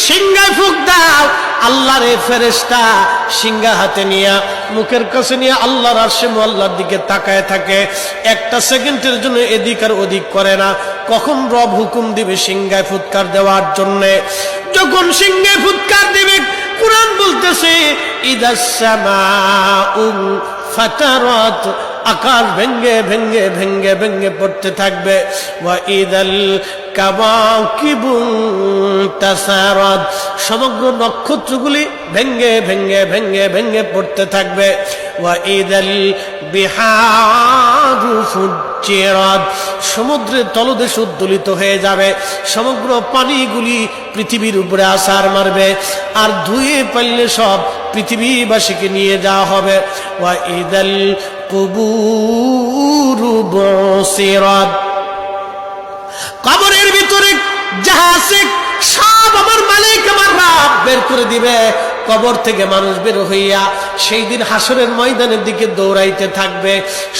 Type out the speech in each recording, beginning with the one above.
সিংহায় ফুঁক দাও। আল্লাহর এই ফেরেশতা সিংহা হাতে নিয়ে মুখের কাছে নিয়ে আল্লাহর আরশে মুআল্লার দিকে তাকায় থাকে, একটা সেকেন্ডের জন্য এদিক আর ওদিক করে না। কখন রব হুকুম দিবে সিংহায় ফুৎকার দেওয়ার জন্য, যখন সিংহায় ফুৎকার দিবে, কুরআন বলতেছে ইদাস সামাউ ফাতারাত, আকাশ ভেঙ্গে ভেঙ্গে ভেঙ্গে ভেঙ্গে পড়তে থাকবে। ওয়া ইদাল কাওয়াকিবু তাসারাত, সমগ্র নক্ষত্রগুলি ভেঙ্গে ভেঙ্গে ভেঙ্গে ভেঙ্গে পড়তে থাকবে। ওয়া ইদাল বিহারু ফুজ্জিরাত, সমুদ্রের তলদেশ উদ্দোলিত হয়ে যাবে, সমগ্র পানিগুলি পৃথিবীর উপরে আছাড় মারবে, আর ধুয়ে পাইলে সব পৃথিবীবাসীকে নিয়ে যাওয়া হবে। ওয়া ইদাল কুবুরু বুসিরাত, কবরের ভিতরে যাহা আছে সব আমার মালিক আমার রব বের করে দিবে। কবর থেকে মানুষ বের হইয়া সেই দিন হাসরের ময়দানের দিকে দৌড়াইতে থাকবে,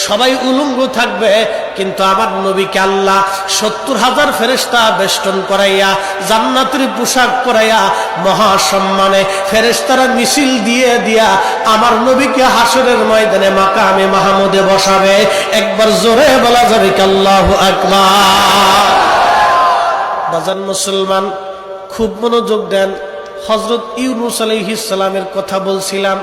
সবাই উলঙ্গ থাকবে, কিন্তু আমার নবীকে আল্লাহ ৭০,০০০ ফেরেশতা বেষ্টন করাইয়া জান্নাতের পোশাক পরাইয়া মহাসম্মানে ফেরেশতারা মিছিল দিয়ে দিয়া আমার নবীকে হাসরের ময়দানে মাকামে মাহমুদে বসাবে। একবার জোরে বলা যাবে কি আল্লাহু আকবার। বাজান মুসলমান, খুব মনোযোগ দেন। হযরত ইউনূস আলাইহিস সালামের কথা বলছিলাম,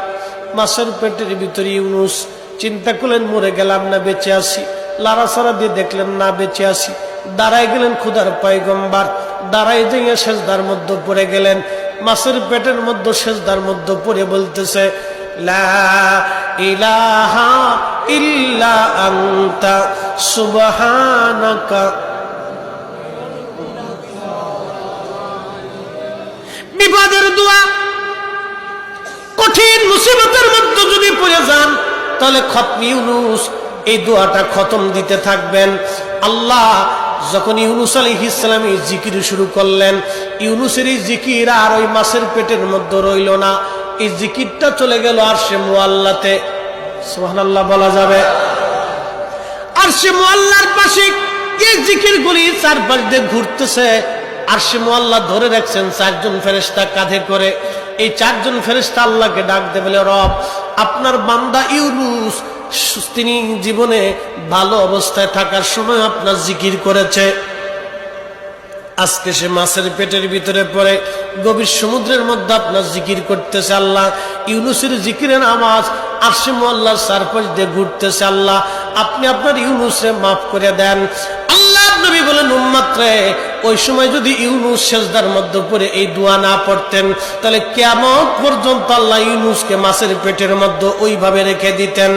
মাছের পেটের ভিতরে ইউনূস। চিন্তা করলেন মরে গেলাম না বেঁচে আছি, লাড়াচাড়া দিয়ে দেখলেন না বেঁচে আছি, দাঁড়ায় গেলেন খোদার পয়গম্বর, দাঁড়ায় দিয়ে সেজদার মধ্যে পড়ে গেলেন। মাছের পেটের মধ্যে সেজদার মধ্যে পড়ে বলতেছে লা ইলাহা ইল্লা আনতা সুবহানাকা। বিপদের দোয়া, কঠিন মুসিবতের মধ্যে যদি পড়ে যান তাহলে খতম ইউনূস এই দোয়াটা খতম দিতে থাকবেন। আল্লাহ যখন ইউনূস আলাইহিস সালাম এই জিকির শুরু করলেন, ইউনূসের এই জিকির আর ওই মাছের পেটের মধ্যে রইল না, এই জিকিরটা চলে গেল আরশে মুআল্লাতে। সুবহানাল্লাহ বলা যাবে। আরশে মুআল্লার পাশে এই জিকিরগুলি চারপাশ দিয়ে ঘুরতেছে। আরশে মুআল্লা ধরে রাখছেন ৪ জন ফেরেশতা কাঁধে করে। এই ৪ জন ফেরেশতা আল্লাহকে ডাক দেবে, বলে রব, আপনার বান্দা ইউনূস তিনি জীবনে ভালো অবস্থায় থাকার সময় আপনার জিকির করেছে, আজকে সে মাছের পেটের ভিতরে পড়ে গভীর সমুদ্রের মধ্যে আপনার জিকির করতেছে। আল্লাহ, ইউনূসের জিকিরের আওয়াজ আরশে মুআল্লার চারপাশ দিয়ে ঘুরতেছে। আল্লাহ, আপনি আপনার ইউনূসকে মাফ করে দেন। আল্লাহ নবী বলেন, উম্মত রে, ওই সময় যদি ইউনূস সেজদার মধ্যে পড়ে এই দোয়া না পড়তেন তাহলে কিয়ামত পর্যন্ত আল্লাহ ইউনূসকে মাছের পেটের মধ্যে ওইভাবে রেখে দিতেন।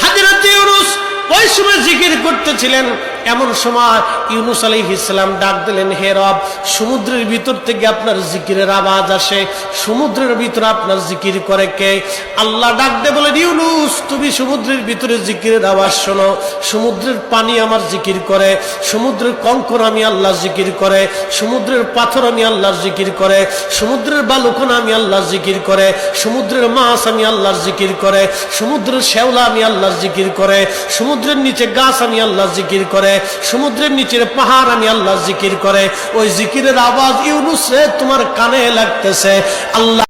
হযরত ইউনূস ওই সময় জিকির করতেছিলেন। এমন সময় ইউনূস আলাইহিস সালাম ডাক দিলেন, হে রব, সমুদ্রের ভিতর থেকে আপনার জিকিরের আওয়াজ আসে, সমুদ্রের ভিতরে আপনার জিকির করে কে? আল্লাহ ডাক দিয়ে বলেন, ইউনূস, তুমি সমুদ্রের ভিতরে জিকিরের আওয়াজ শোনো। সমুদ্রের পানি আমার জিকির করে, সমুদ্রের কঙ্কর আমি আল্লাহ জিকির করে, সমুদ্রের পাথর আমি আল্লাহর জিকির করে, সমুদ্রের বালুকণা আমি আল্লাহর জিকির করে, সমুদ্রের মাছ আমি আল্লাহর জিকির করে, সমুদ্রের শ্যাওলা আমি আল্লাহর জিকির করে, সমুদ্রের নিচে গাছ আমি আল্লাহর জিকির করে, সমুদ্রের নিচের পাহাড় আমি আল্লাহর জিকির করে। ওই জিকিরের আওয়াজ ইউনূস রে তোমার কানে লাগতেছে। আল্লাহ